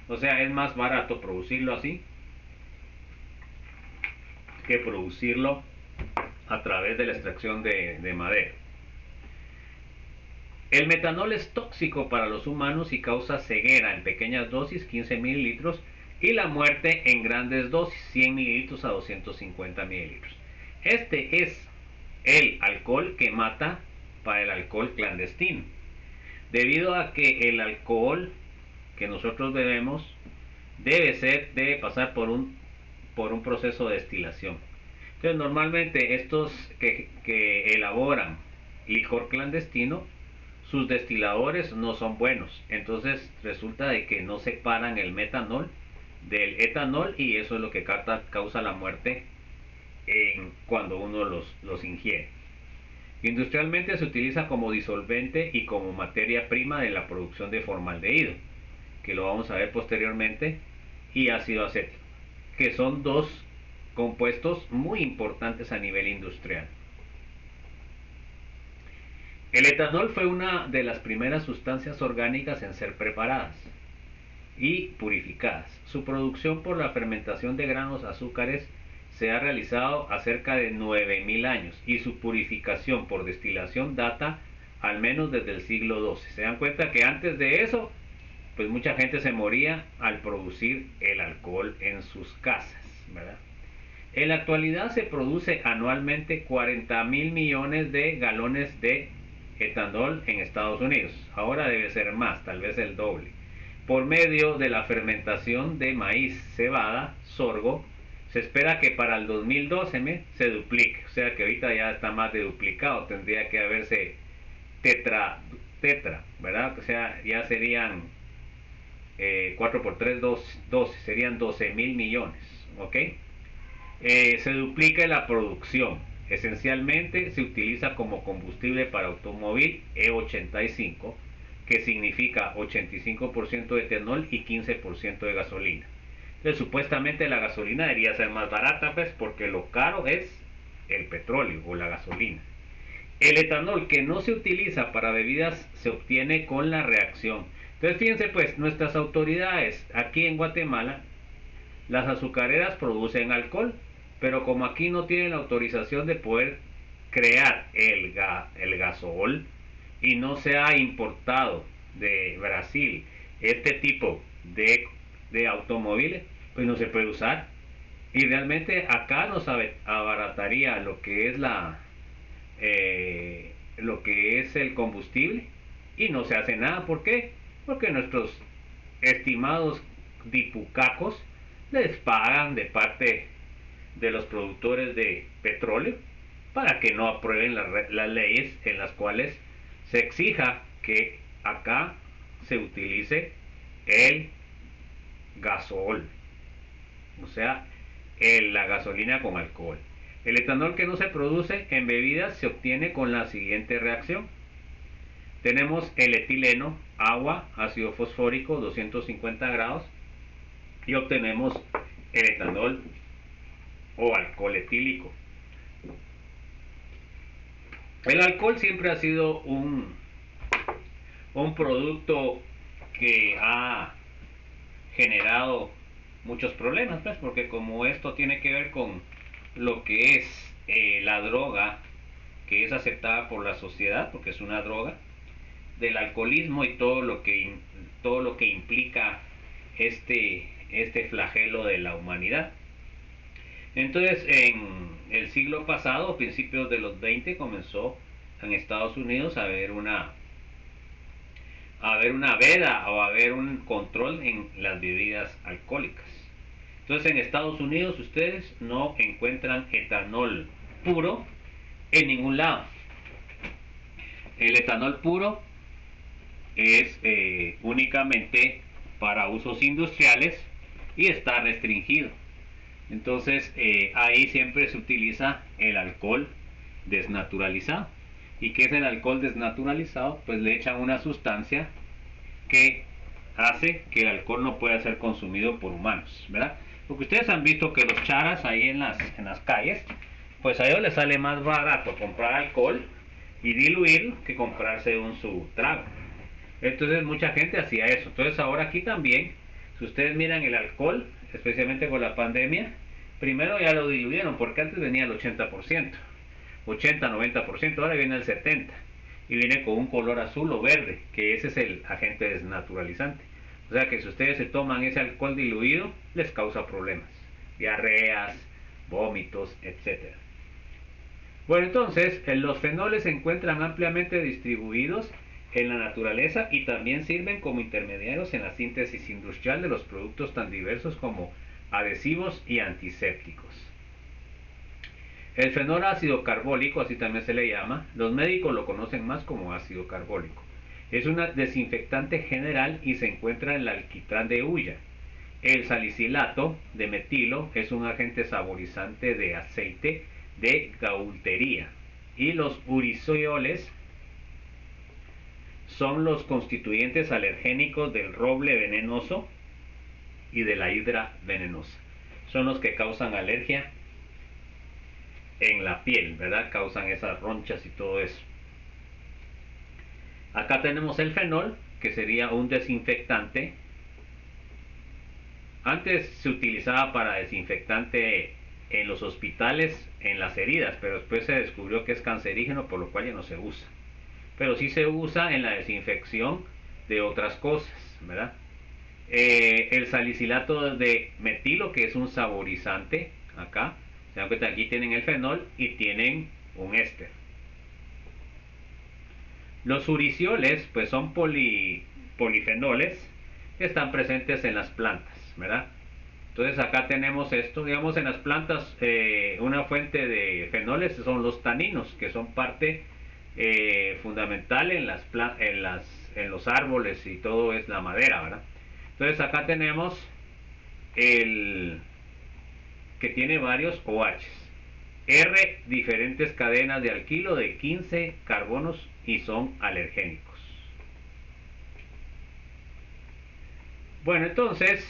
o sea, es más barato producirlo así que producirlo a través de la extracción de madera. El metanol es tóxico para los humanos y causa ceguera en pequeñas dosis, 15 mililitros, y la muerte en grandes dosis, 100 mililitros a 250 mililitros. Este es el alcohol que mata para el alcohol clandestino, debido a que el alcohol que nosotros bebemos debe pasar por un proceso de destilación. Entonces, normalmente estos que elaboran licor clandestino, sus destiladores no son buenos. Entonces resulta de que no separan el metanol del etanol y eso es lo que causa la muerte cuando uno los ingiere. Industrialmente se utiliza como disolvente y como materia prima de la producción de formaldehído, que lo vamos a ver posteriormente, y ácido acético, que son dos compuestos muy importantes a nivel industrial. El etanol fue una de las primeras sustancias orgánicas en ser preparadas y purificadas. Su producción por la fermentación de granos azúcares se ha realizado a cerca de 9000 años y su purificación por destilación data al menos desde el siglo XII. Se dan cuenta que antes de eso, pues mucha gente se moría al producir el alcohol en sus casas, ¿verdad? En la actualidad se produce anualmente 40.000 millones de galones de etanol en Estados Unidos. Ahora debe ser más, tal vez el doble. Por medio de la fermentación de maíz, cebada, sorgo, se espera que para el 2012 se duplique. O sea que ahorita ya está más de duplicado. Tendría que haberse tetra, ¿verdad? O sea, ya serían 4 por 3, 12, serían 12.000 millones. ¿Ok? Se duplica la producción. Esencialmente se utiliza como combustible para automóvil E85, que significa 85% de etanol y 15% de gasolina. Entonces, supuestamente la gasolina debería ser más barata, pues, porque lo caro es el petróleo o la gasolina. El etanol que no se utiliza para bebidas se obtiene con la reacción. Entonces, fíjense, pues, nuestras autoridades aquí en Guatemala, las azucareras producen alcohol, pero como aquí no tienen la autorización de poder crear el gasol y no se ha importado de Brasil este tipo de automóviles, pues no se puede usar. Y realmente acá nos abarataría lo que es el combustible y no se hace nada. ¿Por qué? Porque nuestros estimados dipucacos les pagan de parte de los productores de petróleo para que no aprueben las leyes en las cuales se exija que acá se utilice el gasol, o sea, la gasolina con alcohol. El etanol que no se produce en bebidas se obtiene con la siguiente reacción. Tenemos el etileno, agua, ácido fosfórico, 250 grados, y obtenemos el etanol o alcohol etílico. El alcohol siempre ha sido un producto que ha generado muchos problemas, pues, porque como esto tiene que ver con lo que es la droga que es aceptada por la sociedad, porque es una droga, del alcoholismo y todo lo que implica este flagelo de la humanidad. Entonces, en el siglo pasado, principios de los 20, comenzó en Estados Unidos a haber una veda o a haber un control en las bebidas alcohólicas. Entonces en Estados Unidos ustedes no encuentran etanol puro en ningún lado. El etanol puro es únicamente para usos industriales y está restringido. Entonces ahí siempre se utiliza el alcohol desnaturalizado. ¿Y qué es el alcohol desnaturalizado? Pues le echan una sustancia que hace que el alcohol no pueda ser consumido por humanos, ¿verdad? Porque ustedes han visto que los charas ahí en las calles, pues a ellos les sale más barato comprar alcohol y diluir que comprarse su trago. Entonces mucha gente hacía eso. Entonces ahora aquí también, si ustedes miran el alcohol, especialmente con la pandemia, primero ya lo diluyeron, porque antes venía el 80%, 80-90%, ahora viene el 70%, y viene con un color azul o verde, que ese es el agente desnaturalizante. O sea que si ustedes se toman ese alcohol diluido, les causa problemas, diarreas, vómitos, etcétera. Bueno, entonces los fenoles se encuentran ampliamente distribuidos en la naturaleza y también sirven como intermediarios en la síntesis industrial de los productos tan diversos como adhesivos y antisépticos. El fenol ácido carbólico, así también se le llama, los médicos lo conocen más como ácido carbólico. Es un desinfectante general y se encuentra en el alquitrán de hulla. El salicilato de metilo es un agente saborizante de aceite de gaultería. Y los urisoioles son los constituyentes alergénicos del roble venenoso y de la hidra venenosa. Son los que causan alergia en la piel, ¿verdad? Causan esas ronchas y todo eso. Acá tenemos el fenol, que sería un desinfectante. Antes se utilizaba para desinfectante en los hospitales, en las heridas, pero después se descubrió que es cancerígeno, por lo cual ya no se usa. Pero sí se usa en la desinfección de otras cosas, ¿verdad? El salicilato de metilo, que es un saborizante, acá, se dan cuenta, aquí tienen el fenol y tienen un éster. Los uricioles, pues son polifenoles que están presentes en las plantas, ¿verdad? Entonces acá tenemos esto, digamos en las plantas, una fuente de fenoles son los taninos, que son parte fundamental en los árboles y todo es la madera, ¿verdad? Entonces acá tenemos el que tiene varios OHs. R diferentes cadenas de alquilo de 15 carbonos y son alergénicos. Bueno, entonces,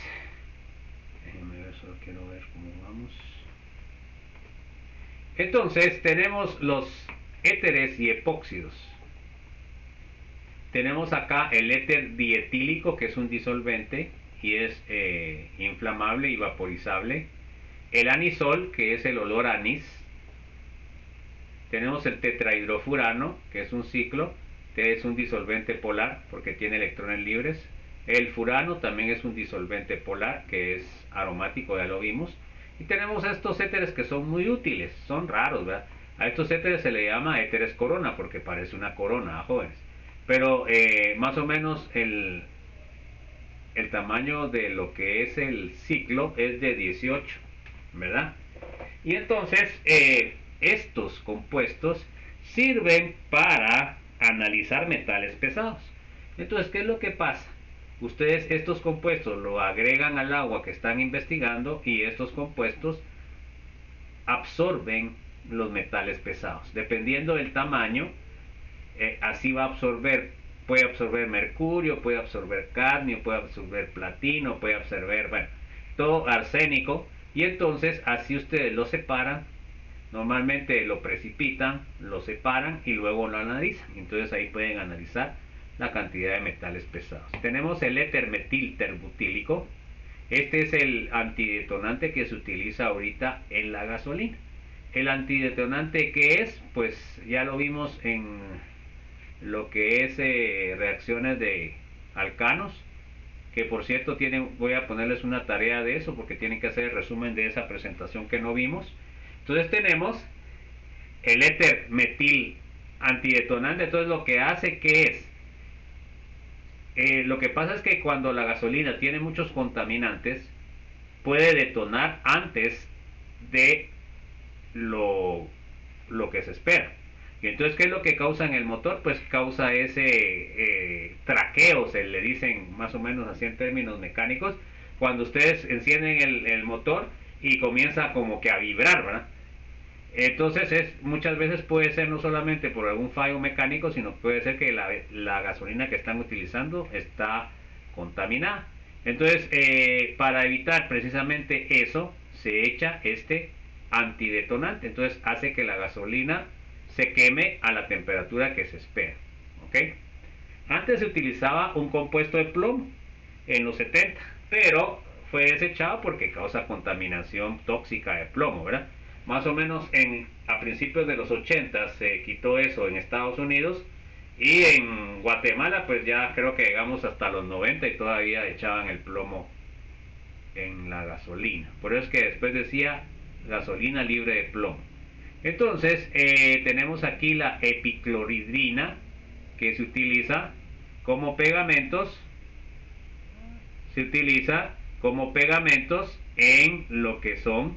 déjenme ver, solo quiero ver cómo vamos. Entonces tenemos los éteres y epóxidos. Tenemos acá el éter dietílico, que es un disolvente y es inflamable y vaporizable. El anisol, que es el olor a anís. Tenemos el tetrahidrofurano, que es un ciclo, que es un disolvente polar porque tiene electrones libres. El furano también es un disolvente polar, que es aromático, ya lo vimos. Y tenemos estos éteres que son muy útiles, son raros, ¿verdad? A estos éteres se le llama éteres corona porque parece una corona a jóvenes. Pero más o menos el tamaño de lo que es el ciclo es de 18, ¿verdad? Y entonces estos compuestos sirven para analizar metales pesados. Entonces, ¿qué es lo que pasa? Ustedes estos compuestos lo agregan al agua que están investigando y estos compuestos absorben los metales pesados. Dependiendo del tamaño, así va a absorber, puede absorber mercurio, puede absorber cadmio, puede absorber platino, puede absorber, bueno, todo arsénico. Y entonces así ustedes lo separan. Normalmente lo precipitan, lo separan y luego lo analizan. Entonces ahí pueden analizar la cantidad de metales pesados. Tenemos el éter metilterbutílico. Este es el antidetonante que se utiliza ahorita en la gasolina. El antidetonante que es, pues ya lo vimos en lo que es reacciones de alcanos, que por cierto voy a ponerles una tarea de eso porque tienen que hacer el resumen de esa presentación que no vimos. Entonces tenemos el éter metil antidetonante. Entonces lo que hace, ¿qué es? Lo que pasa es que cuando la gasolina tiene muchos contaminantes, puede detonar antes de lo que se espera. Y entonces, ¿qué es lo que causa en el motor? Pues causa ese traqueo, se le dicen más o menos así en términos mecánicos, cuando ustedes encienden el motor y comienza como que a vibrar, ¿verdad? Entonces muchas veces puede ser no solamente por algún fallo mecánico, sino puede ser que la gasolina que están utilizando está contaminada. Entonces, para evitar precisamente eso, se echa este antidetonante. Entonces hace que la gasolina se queme a la temperatura que se espera. ¿Ok? Antes se utilizaba un compuesto de plomo en los 70, pero fue desechado porque causa contaminación tóxica de plomo, ¿verdad? Más o menos a principios de los 80 se quitó eso en Estados Unidos, y en Guatemala pues ya creo que llegamos hasta los 90 y todavía echaban el plomo en la gasolina. Por eso es que después decía gasolina libre de plomo. Entonces tenemos aquí la epicloridrina, que se utiliza como pegamentos, se utiliza como pegamentos en lo que son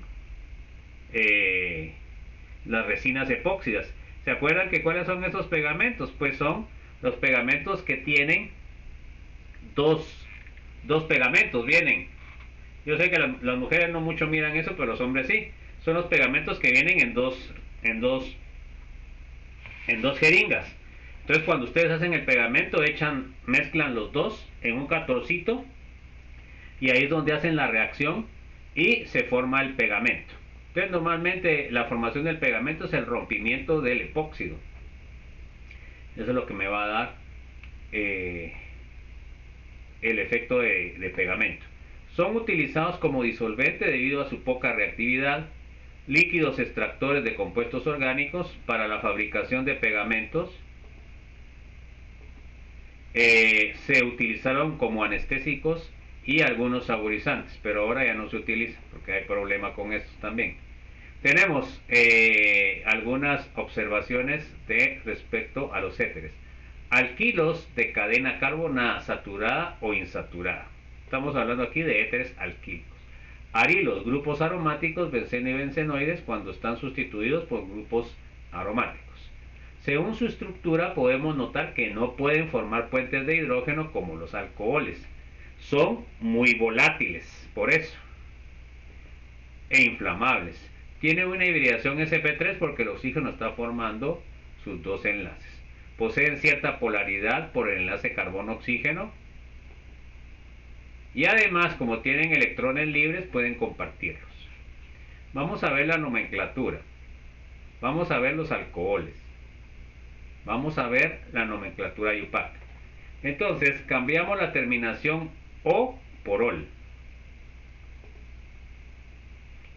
las resinas epóxidas. ¿Se acuerdan que cuáles son esos pegamentos? Pues son los pegamentos que tienen dos pegamentos, vienen. Yo sé que las mujeres no mucho miran eso, pero los hombres sí. Son los pegamentos que vienen en dos jeringas. Entonces, cuando ustedes hacen el pegamento, mezclan los dos en un catorcito, y ahí es donde hacen la reacción y se forma el pegamento. Entonces, normalmente la formación del pegamento es el rompimiento del epóxido. Eso es lo que me va a dar el efecto de pegamento. Son utilizados como disolvente debido a su poca reactividad, líquidos extractores de compuestos orgánicos para la fabricación de pegamentos. Se utilizaron como anestésicos y algunos saborizantes, pero ahora ya no se utiliza porque hay problema con estos también. Tenemos algunas observaciones respecto a los éteres. Alquilos de cadena carbonada saturada o insaturada. Estamos hablando aquí de éteres alquílicos. Arilos, grupos aromáticos, benceno y bencenoides, cuando están sustituidos por grupos aromáticos. Según su estructura podemos notar que no pueden formar puentes de hidrógeno como los alcoholes. Son muy volátiles, por eso, e inflamables. Tiene una hibridación sp3 porque el oxígeno está formando sus dos enlaces. Poseen cierta polaridad por el enlace carbono-oxígeno, y además, como tienen electrones libres, pueden compartirlos. Vamos a ver la nomenclatura. Vamos a ver los alcoholes. Vamos a ver la nomenclatura IUPAC. Entonces, cambiamos la terminación O por OL.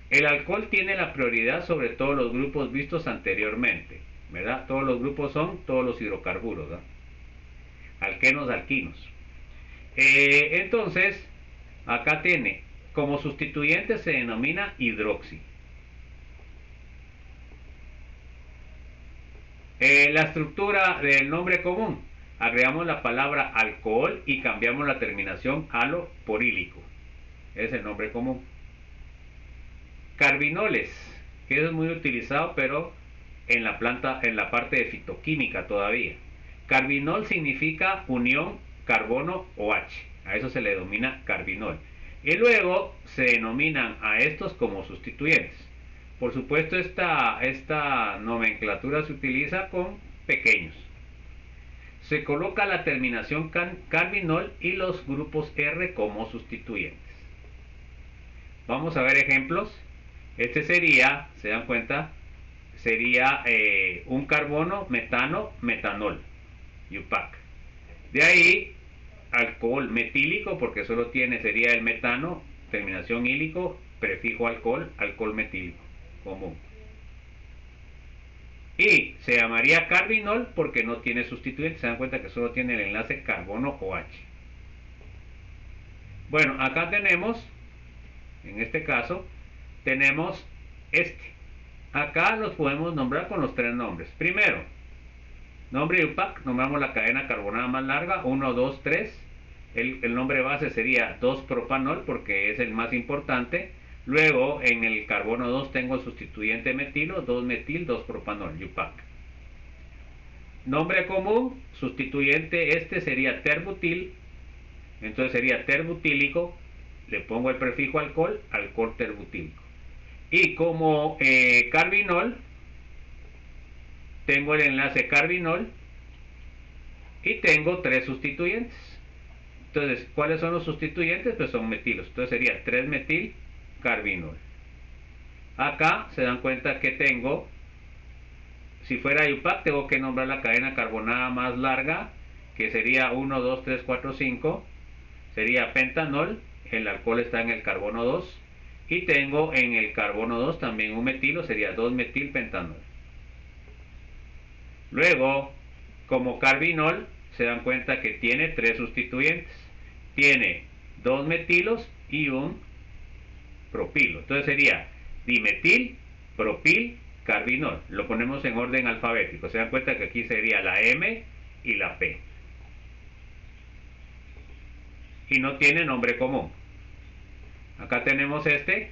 El alcohol tiene la prioridad sobre todos los grupos vistos anteriormente, ¿verdad? Todos los grupos son todos los hidrocarburos, ¿verdad? Alquenos, alquinos. Entonces, acá tiene, como sustituyente se denomina hidroxi. La estructura del nombre común: agregamos la palabra alcohol y cambiamos la terminación alo por ílico. Es el nombre común. Carbinoles, que eso es muy utilizado, pero en la parte de fitoquímica todavía. Carbinol significa unión carbono OH, a eso se le denomina carbinol. Y luego se denominan a estos como sustituyentes. Por supuesto, esta nomenclatura se utiliza con pequeños. Se coloca la terminación carbinol y los grupos R como sustituyentes. Vamos a ver ejemplos. Este sería, se dan cuenta, sería un carbono, metano, metanol, IUPAC. De ahí, alcohol metílico, porque solo sería el metano, terminación ílico, prefijo alcohol, alcohol metílico común. Y se llamaría carbinol porque no tiene sustituyente, se dan cuenta que solo tiene el enlace carbono OH. Bueno, acá tenemos, en este caso, tenemos acá los podemos nombrar con los tres nombres. Primero, nombre IUPAC, nombramos la cadena carbonada más larga, 1, 2, 3. el nombre base sería 2-propanol porque es el más importante. Luego en el carbono 2 tengo el sustituyente metilo, 2-metil, 2-propanol, UPAC. Nombre común, sustituyente este sería terbutil, entonces sería terbutílico, le pongo el prefijo alcohol, alcohol terbutílico. Y como carbinol, tengo el enlace carbinol y tengo 3 sustituyentes. Entonces, ¿cuáles son los sustituyentes? Pues son metilos. Entonces sería 3-metil carbinol. Acá se dan cuenta que tengo, si fuera IUPAC, tengo que nombrar la cadena carbonada más larga, que sería 1, 2, 3, 4, 5. Sería pentanol, el alcohol está en el carbono 2. Y tengo en el carbono 2 también un metilo, sería 2-metil pentanol. Luego, como carbinol, se dan cuenta que tiene 3 sustituyentes. Tiene 2 metilos y un propilo. Entonces sería dimetil, propil, carbinol. Lo ponemos en orden alfabético. Se dan cuenta que aquí sería la M y la P. Y no tiene nombre común. Acá tenemos este.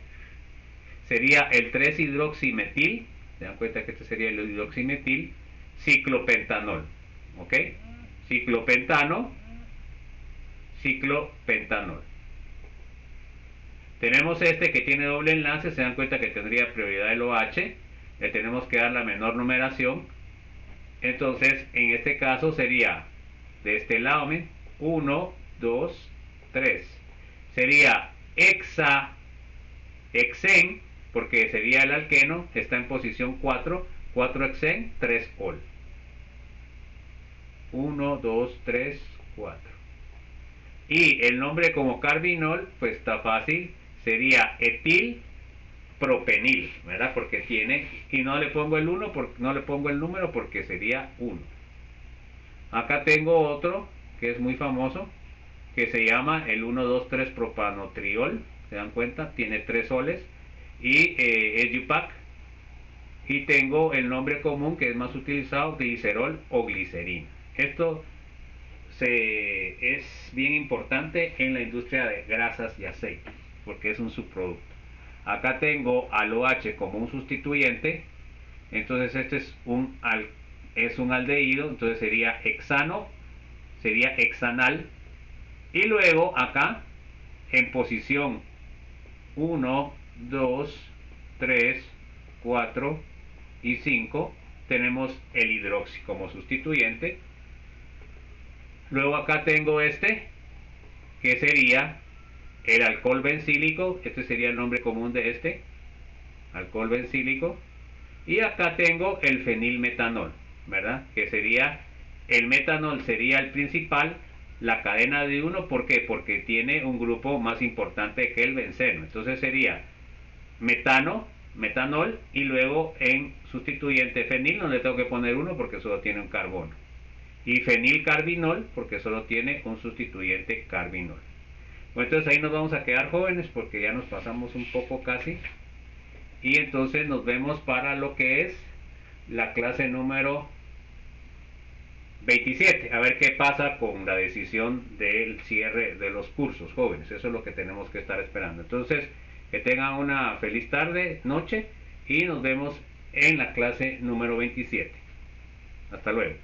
Sería el 3-hidroximetil. Se dan cuenta que este sería el hidroximetil. Ciclopentanol. ¿Ok? Ciclopentano. Ciclopentanol. Tenemos este que tiene doble enlace, se dan cuenta que tendría prioridad el OH, le tenemos que dar la menor numeración, entonces en este caso sería de este lado, 1, 2, 3, sería hexen, porque sería el alqueno, está en posición 4, 4-hexen, 3-ol. 1, 2, 3, 4. Y el nombre como carbinol, pues está fácil, sería etil propenil, ¿verdad? Porque tiene, y no le pongo el 1, no le pongo el número porque sería 1. Acá tengo otro que es muy famoso, que se llama el 1,2,3 propanotriol, se dan cuenta, tiene 3 soles y es UPAC. Y tengo el nombre común que es más utilizado, glicerol o glicerina. Esto es bien importante en la industria de grasas y aceites porque es un subproducto. Acá tengo al OH como un sustituyente, entonces este es un aldehído, entonces sería hexano, sería hexanal. Y luego acá en posición 1, 2, 3, 4 y 5 tenemos el hidroxi como sustituyente. Luego acá tengo este, que sería el alcohol bencílico, este sería el nombre común de este, alcohol bencílico. Y acá tengo el fenilmetanol, ¿verdad? Que sería, el metanol sería el principal, la cadena de 1, ¿por qué? Porque tiene un grupo más importante que el benceno. Entonces sería metanol, y luego en sustituyente fenil no le tengo que poner 1 porque solo tiene un carbono. Y fenilcarbinol porque solo tiene un sustituyente carbinol. Bueno, entonces ahí nos vamos a quedar, jóvenes, porque ya nos pasamos un poco casi. Y entonces nos vemos para lo que es la clase número 27. A ver qué pasa con la decisión del cierre de los cursos, jóvenes. Eso es lo que tenemos que estar esperando. Entonces, que tengan una feliz tarde, noche, y nos vemos en la clase número 27. Hasta luego.